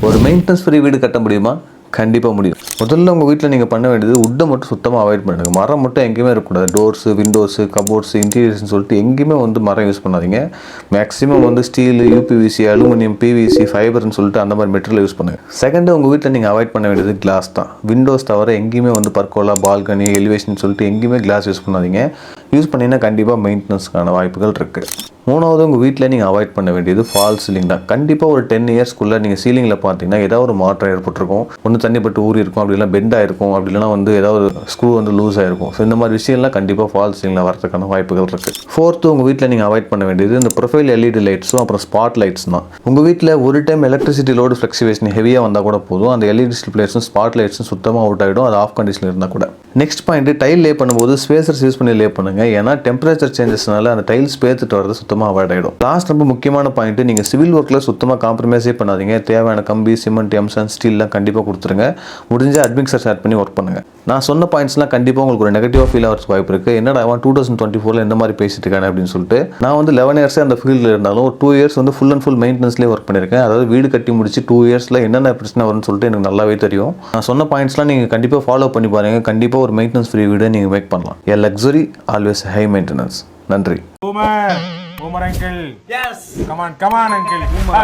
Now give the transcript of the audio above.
ஒரு maintenance free வீடு கட்ட முடியுமா? கண்டிப்பாக முடியும். முதல்ல உங்கள் வீட்டில் நீங்கள் பண்ண வேண்டியது உட்டை மட்டும் சுத்தமாக அவாய்ட் பண்ணுங்க. மரம் மட்டும் எங்கேயுமே இருக்கக்கூடாது. டோர்ஸு, விண்டோஸு, கபோர்ட்ஸு, இன்டீரியர்ஸ்னு சொல்லிட்டு எங்கேயுமே வந்து மரம் யூஸ் பண்ணாதீங்க. மேக்ஸிமம் வந்து ஸ்டீலு, யூபிவிசி, அலுமினியம், பிவிசி, ஃபைபர்னு சொல்லிட்டு அந்த மாதிரி மெட்டீரியல் யூஸ் பண்ணுங்கள். செகண்டு, உங்கள் வீட்டில் நீங்கள் அவாய்ட் பண்ண வேண்டியது கிளாஸ் தான். விண்டோஸ் தவிர எங்கேயுமே வந்து பர்கோலா, பால்கனி, எலிவேஷன் சொல்லிட்டு எங்கேயுமே கிளாஸ் யூஸ் பண்ணாதீங்க. யூஸ் பண்ணிங்கன்னா கண்டிப்பாக மெயின்டெனன்ஸ்க்கான வாய்ப்புகள் இருக்குது. மூணாவது, உங்கள் வீட்டில் நீங்கள் அவாய்ட் பண்ண வேண்டியது ஃபால் சீலிங் தான். கண்டிப்பாக ஒரு 10 இயர்ஸ்க்குள்ளே நீங்கள் சீலிங்கில் பார்த்தீங்கன்னா ஏதாவது ஒரு மாற்றம் ஏற்பட்டிருக்கும். ஒன்று தண்ணி பட்டு ஊறி இருக்கும், அப்படி இல்லை பெண்ட் ஆகிருக்கும், அப்படி இல்லைனா வந்து ஏதாவது ஸ்க்ரூ வந்து லூஸ் ஆகிருக்கும். ஸோ இந்த மாதிரி விஷயம்லாம் கண்டிப்பாக ஃபால் சீலிங்கில் வரதுக்கான வாய்ப்புகள் இருக்குது. ஃபோர்த்து, உங்கள் வீட்டில் நீங்கள் அவாய்ட் பண்ண வேண்டியது இந்த ப்ரொஃபைல் எல்இடி லைட்ஸும் அப்புறம் ஸ்பாட் லைட்ஸ் தான். உங்கள் வீட்டில் ஒரு டைம் எலக்ட்ரிசிட்டி லோடு ஃப்ளக்சுவேஷன் ஹெவியாக வந்தால் கூட போதும், அந்த எல்இடி ஸ்ட்ரிப்லைட்ஸும் ஸ்பாட் லைட்ஸும் சுத்தமாக அவுட் ஆகிடும். அது ஆஃப் கண்டிஷனில் இருந்தால் கூட. நெக்ஸ்ட் பாயிண்ட், டைல் லே பண்ணும்போது ஸ்பேசர்ஸ் யூஸ் பண்ணி லே பண்ணுங்கள். ஏன்னா டெம்பரேச்சர் சேஞ்சஸ்னால அந்த டைல்ஸ் பேத்துட்டு வரது சுத்தமாக அவாய்ட் ஆகிடும். லாஸ்ட் ரொம்ப முக்கியமான பாயிண்ட், நீங்கள் சிவில் ஒர்க்கில் சுத்தமாக காம்ப்ரமைஸே பண்ணாதீங்க. தேவையான கம்பி, சிமெண்ட், எம்சன், ஸ்டீல்லாம் கண்டிப்பாக கொடுத்துருங்க. முடிஞ்ச அட்மிக்சர் ஆட் பண்ணி ஒர்க் பண்ணுங்கள். நான் சொன்ன பாயிண்ட்ஸ்லாம் கண்டிப்பாக உங்களுக்கு ஒரு நெகட்டிவாக ஃபீல் ஆகிறதுக்கு வாய்ப்பு இருக்குது. என்னடா அவன் 2024 இந்த மாதிரி பேசிட்டு இருக்கானே அப்படின்னு சொல்லிட்டு. நான் வந்து 11 இயர்ஸே அந்த ஃபீல்டில் இருந்தாலும் ஒரு 2 இயர்ஸ் வந்து ஃபுல் அண்ட் ஃபுல் மெயின்டெனன்ஸ்லேயே ஒர்க் பண்ணியிருக்கேன். அதாவது வீடு கட்டி முடிச்சு 2 இயர்ஸில் என்னென்ன பிரச்சனை வரும்னு சொல்லிட்டு எனக்கு நல்லாவே தெரியும். நான் சொன்ன பாயிண்ட்ஸ்லாம் நீங்கள் கண்டிப்பாக ஃபாலோ பண்ணி பாருங்கள். கண்டிப்பாக ஒரு மெயின்டெனன்ஸ் ஃப்ரீ வீடை நீங்கள் மேக் பண்ணலாம். எ லக்ஸுரி ஆல்வேஸ் ஹை மெயின்டெனன்ஸ். நன்றி. Boomer uncle. Yes. Come on uncle. Boomer.